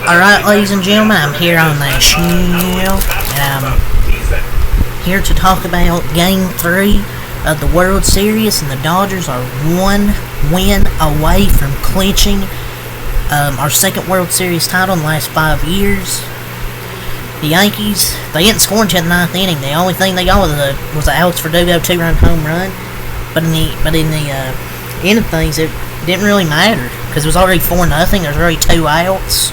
Alright, ladies and gentlemen, I'm here on the show, and I'm here to talk about Game 3 of the World Series, and the Dodgers are one win away from clinching our second World Series title in the last 5 years. The Yankees, they didn't score until the 9th inning. The only thing they got was an Alex Verdugo 2-run home run, but in the end of things, it didn't really matter, because it was already 4-0, there was already 2 outs.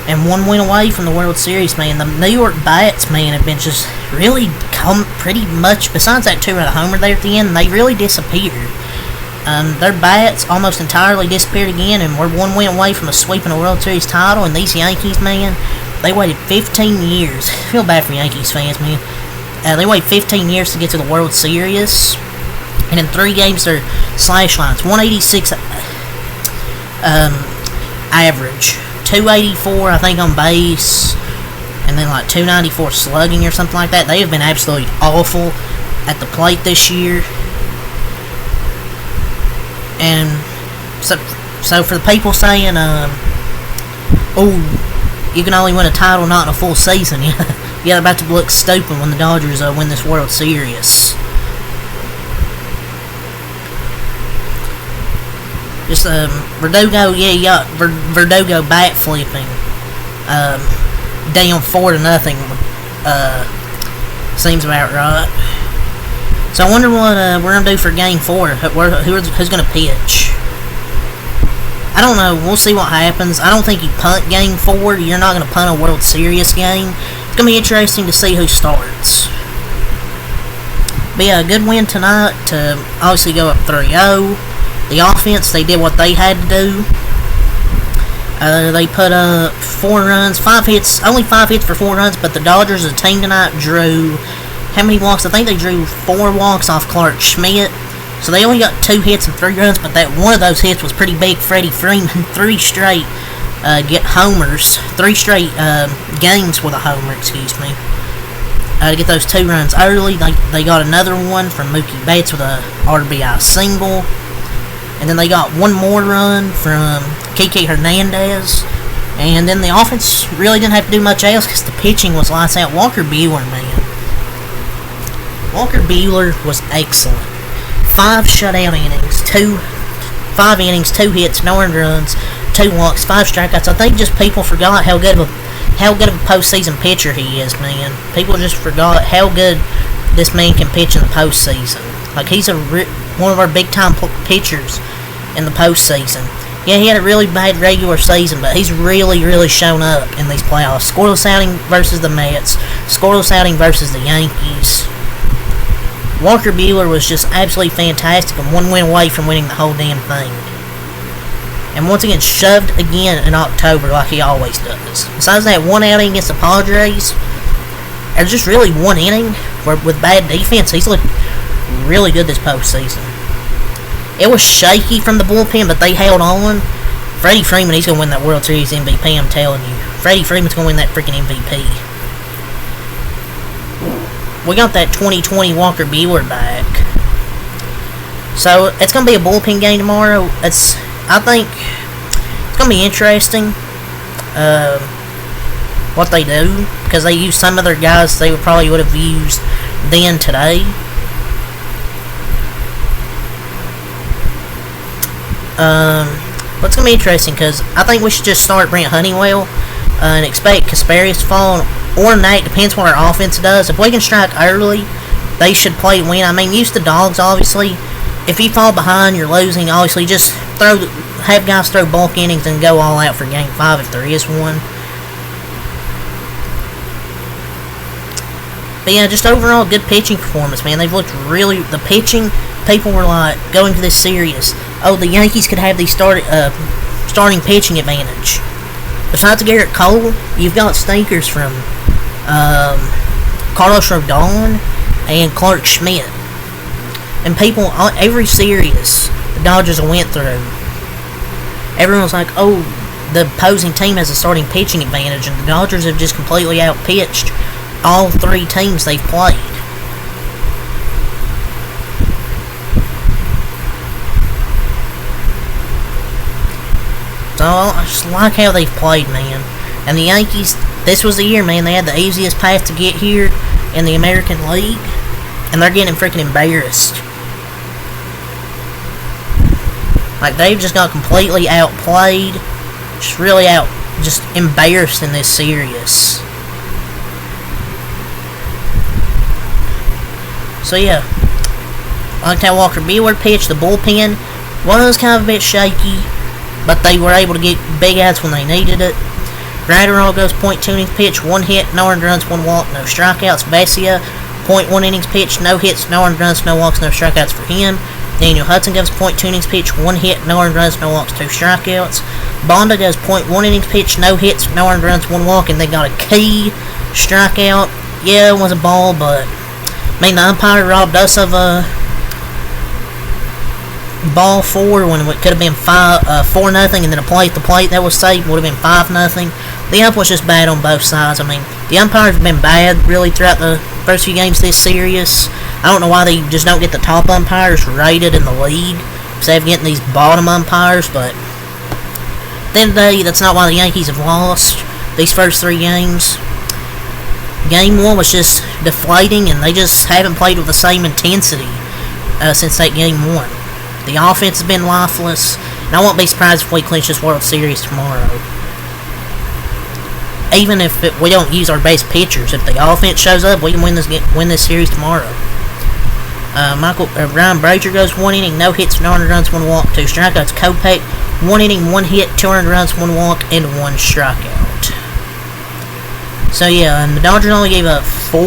And one win away from the World Series, man. The New York Bats, man, have been just really come pretty much, besides that 2-run homer there at the end, they really disappeared. Their bats almost entirely disappeared again, and we're one win away from a sweeping a World Series title. And these Yankees, man, they waited 15 years. I feel bad for Yankees fans, man. They waited 15 years to get to the World Series, and in 3 games, their slash line's 186 average. 284, I think, on base, and then like 294 slugging or something like that. They have been absolutely awful at the plate this year. And so for the people saying, oh, you can only win a title not in a full season, yeah, they're about to look stupid when the Dodgers win this World Series. Just Verdugo, Verdugo bat flipping, down 4-0. Seems about right. So I wonder what we're gonna do for Game 4. Who's gonna pitch? I don't know. We'll see what happens. I don't think you punt Game 4. You're not gonna punt a World Series game. It's gonna be interesting to see who starts. But yeah, a good win tonight to obviously go up 3-0. The offense, they did what they had to do. They put up 4 runs, 5 hits, only 5 hits for 4 runs, but the Dodgers, the team tonight, drew how many walks? I think they drew 4 walks off Clark Schmidt. So they only got 2 hits and 3 runs, but that one of those hits was pretty big. Freddie Freeman, 3 straight get homers, 3 straight games with a homer, excuse me. To get those 2 runs early, they got another one from Mookie Betts with a RBI single. And then they got 1 more run from Kike Hernandez. And then the offense really didn't have to do much else because the pitching was lights out. Walker Buehler, man. Walker Buehler was excellent. 5 shutout innings, 5 innings, 2 hits, no earned runs, 2 walks, 5 strikeouts. I think just people forgot how good of a postseason pitcher he is, man. People just forgot how good this man can pitch in the postseason. Like, he's one of our big-time pitchers in the postseason. Yeah, he had a really bad regular season, but he's really, really shown up in these playoffs. Scoreless outing versus the Mets, scoreless outing versus the Yankees. Walker Buehler was just absolutely fantastic and 1 win away from winning the whole damn thing. And once again, shoved again in October like he always does. Besides that 1 outing against the Padres, it was just really 1 inning with bad defense. He's looked really good this postseason. It was shaky from the bullpen, but they held on. Freddie Freeman, he's going to win that World Series MVP, I'm telling you. Freddie Freeman's going to win that freaking MVP. We got that 2020 Walker Buehler back. So, it's going to be a bullpen game tomorrow. I think it's going to be interesting what they do, because they use some of their guys they probably would have used then today. It's going to be interesting, because I think we should just start Brent Honeywell and expect Kasparius to fall, or Nate, depends what our offense does. If we can strike early, they should play to win. I mean, use the dogs, obviously. If you fall behind, you're losing, obviously. Just have guys throw bulk innings and go all out for Game 5 if there is one. But yeah, just overall good pitching performance, man. They've looked really, the pitching, people were like, going to this series, oh, the Yankees could have the starting pitching advantage. Besides Garrett Cole, you've got stinkers from Carlos Rodon and Clark Schmidt. And people, every series the Dodgers went through, everyone was like, oh, the opposing team has a starting pitching advantage, and the Dodgers have just completely outpitched all 3 teams they've played. So I just like how they've played, man. And the Yankees, this was the year, man. They had the easiest path to get here in the American League, and they're getting freaking embarrassed. Like, they've just got completely outplayed, just embarrassed in this series. So yeah, I liked how Walker Buehler pitched. The bullpen was kind of a bit shaky, but they were able to get big outs when they needed it. Gratterall goes .2 innings pitched, 1 hit, no earned runs, 1 walk, no strikeouts. Vesia, .1 innings pitched, no hits, no earned runs, no walks, no strikeouts for him. Daniel Hudson goes .2 innings pitched, 1 hit, no earned runs, no walks, 2 strikeouts. Bonda goes .1 innings pitched, no hits, no earned runs, 1 walk, and they got a key strikeout. Yeah, it was a ball, but I mean, the umpire robbed us of a ball 4 when it could have been 4-0, and then a play at the plate that was saved would have been 5-0. The ump was just bad on both sides. I mean, the umpires have been bad really throughout the first few games this series. I don't know why they just don't get the top umpires rated in the league instead of getting these bottom umpires, but at the end of the day, that's not why the Yankees have lost these first 3 games. Game 1 was just deflating, and they just haven't played with the same intensity since that Game 1. The offense has been lifeless, and I won't be surprised if we clinch this World Series tomorrow. Even if we don't use our best pitchers, if the offense shows up, we can win this series tomorrow. Ryan Brazier goes 1 inning, no hits, no earned runs, 1 walk, 2 strikeouts. Kopech, 1 inning, 1 hit, 2 earned runs, 1 walk, and 1 strikeout. So yeah, and the Dodgers only gave up 5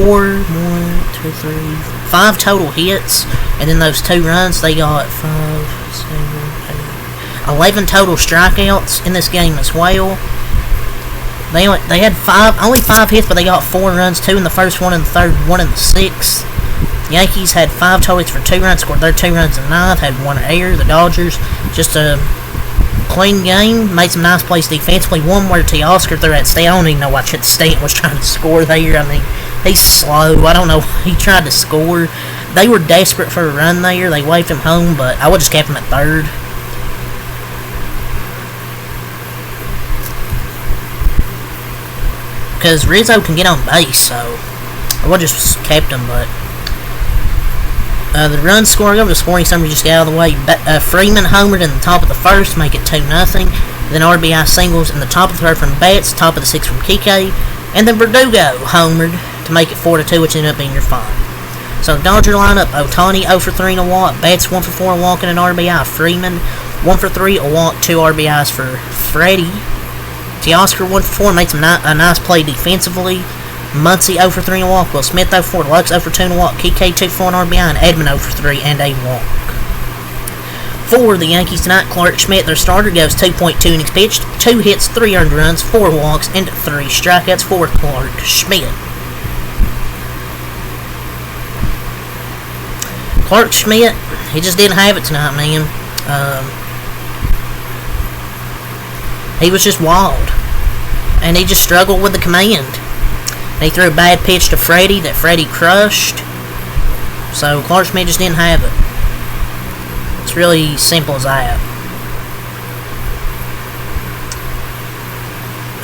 total hits, and then those 2 runs, they got 11 total strikeouts in this game as well. They had only 5 hits, but they got 4 runs, 2 in the first, 1 in the third, 1 in the sixth. The Yankees had 5 total hits for 2 runs, scored their 2 runs in the ninth, had 1 error. The Dodgers, just a clean game, made some nice plays defensively. One where Teoscar threw that Stanton. I don't even know why Chet Stanton was trying to score there. I mean, he's slow. I don't know why he tried to score. They were desperate for a run there. They waved him home, but I would just kept him at third. Because Rizzo can get on base, so I would just kept him, but the run scoring over the scoring summary just got out of the way. Freeman homered in the top of the first, make it 2-0. Then RBI singles in the top of the third from Betts, top of the sixth from Kike, and then Verdugo homered to make it 4-2, which ended up being your 5. So Dodger lineup: Ohtani 0 for 3 and a walk, Betts 1 for 4 and a walk and an RBI, Freeman 1 for 3, a walk, 2 RBIs for Freddie. Teoscar 1 for 4, made a nice play defensively. Muncy 0 for 3 and a walk, Will Smith 0 for 4, Lux 0 for 2 and a walk, Kike 2 for 1 RBI, and Edman 0 for 3 and a walk. For the Yankees tonight, Clark Schmidt, their starter, goes 2.2 innings pitched, 2 hits, 3 earned runs, 4 walks, and 3 strikeouts for Clark Schmidt. Clark Schmidt, he just didn't have it tonight, man. He was just wild, and he just struggled with the command. And he threw a bad pitch to Freddie that Freddie crushed. So Clark Schmidt just didn't have it. It's really simple as that.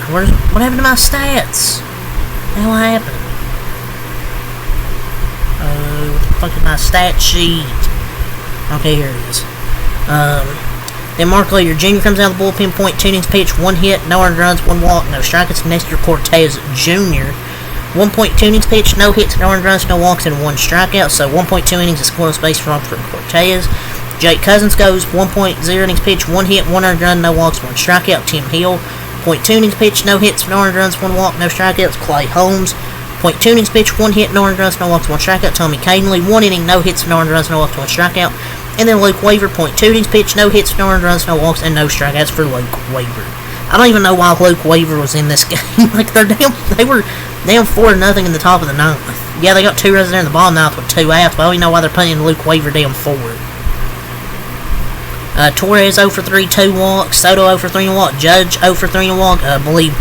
What happened to my stats? What the hell happened? What the fuck is my stat sheet? Okay, here it is. Then Mark Leader Jr. comes out of the bullpen, .2 innings pitched, 1 hit, no earned runs, 1 walk, no strikeouts. Nestor Cortez Jr. 1.2 innings pitched, no hits, no earned runs, no walks, and 1 strikeout. So 1.2 innings is scoreless base run for Cortez. Jake Cousins goes 1.0 innings pitched, 1 hit, 1 earned run, no walks, 1 strikeout. Tim Hill, .2 innings pitched, no hits, no earned runs, 1 walk, no strikeouts. Clay Holmes, .2 innings pitched, 1 hit, no earned runs, no walks, 1 strikeout. Tommy Cadenley, 1 inning, no hits, no earned runs, no walks, 1 strikeout. And then Luke Weaver, .2 innings pitched, no hits, no earned runs, no walks, and no strikeouts for Luke Weaver. I don't even know why Luke Weaver was in this game. Like, they were down 4-0 in the top of the ninth. Yeah, they got 2 runs there in the bottom ninth with 2 outs, but I don't even know why they're putting Luke Weaver down 4. Torres 0 for 3, 2 walks. Soto 0 for 3 and a walk. Judge 0 for 3 and a walk. I believe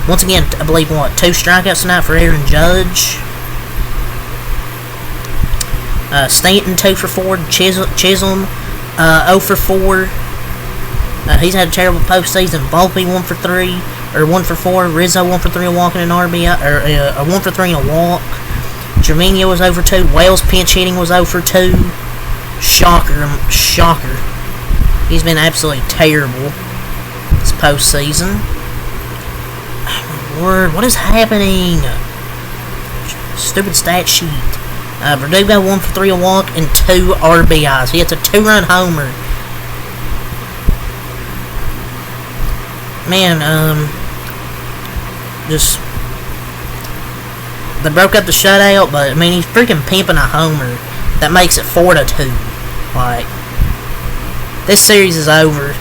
2 strikeouts tonight for Aaron Judge. Stanton 2 for 4. Chisholm 0 for 4. He's had a terrible postseason. Volpe 1 for 3. or 1 for 4. Rizzo 1 for 3 a walk and an RBI, or 1 for 3 and a walk. Trevino was 0 for 2. Wales pinch hitting was 0 for 2. Shocker. He's been absolutely terrible this postseason. Oh my word, what is happening? Stupid stat sheet. Verdugo 1 for 3 a walk and 2 RBIs. He hits a 2-run homer. Man, just they broke up the shutout, but I mean he's freaking pimping a homer. That makes it 4-2. Like, this series is over.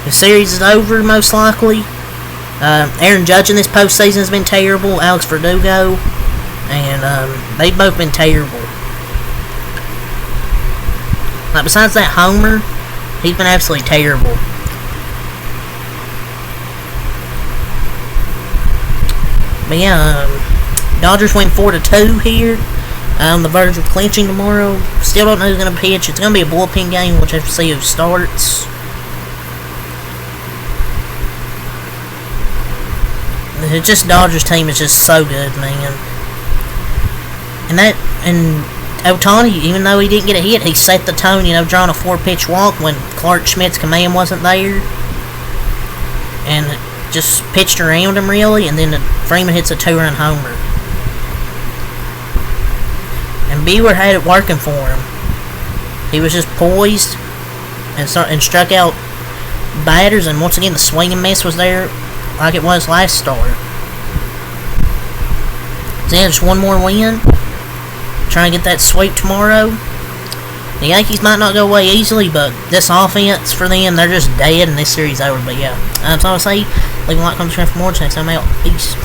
The series is over most likely. Aaron Judge in this postseason has been terrible. Alex Verdugo, and they've both been terrible. Like, besides that homer, he's been absolutely terrible. But yeah, Dodgers win 4-2 here. On the verge of clinching tomorrow. Still don't know who's going to pitch. It's going to be a bullpen game. We'll have to see who starts. It's just Dodgers team is just so good, man. And Ohtani, even though he didn't get a hit, he set the tone, drawing a 4-pitch walk when Clark Schmidt's command wasn't there. And just pitched around him, really, and then Freeman hits a 2-run homer. And Bieber had it working for him. He was just poised and struck out batters, and once again the swing and miss was there like it was last start. So yeah, just one more win. Trying to get that sweep tomorrow. The Yankees might not go away easily, but this offense for them, they're just dead and this series over. But yeah, that's all I say. Leave a like, comment, subscribe for more. Next time out. Peace.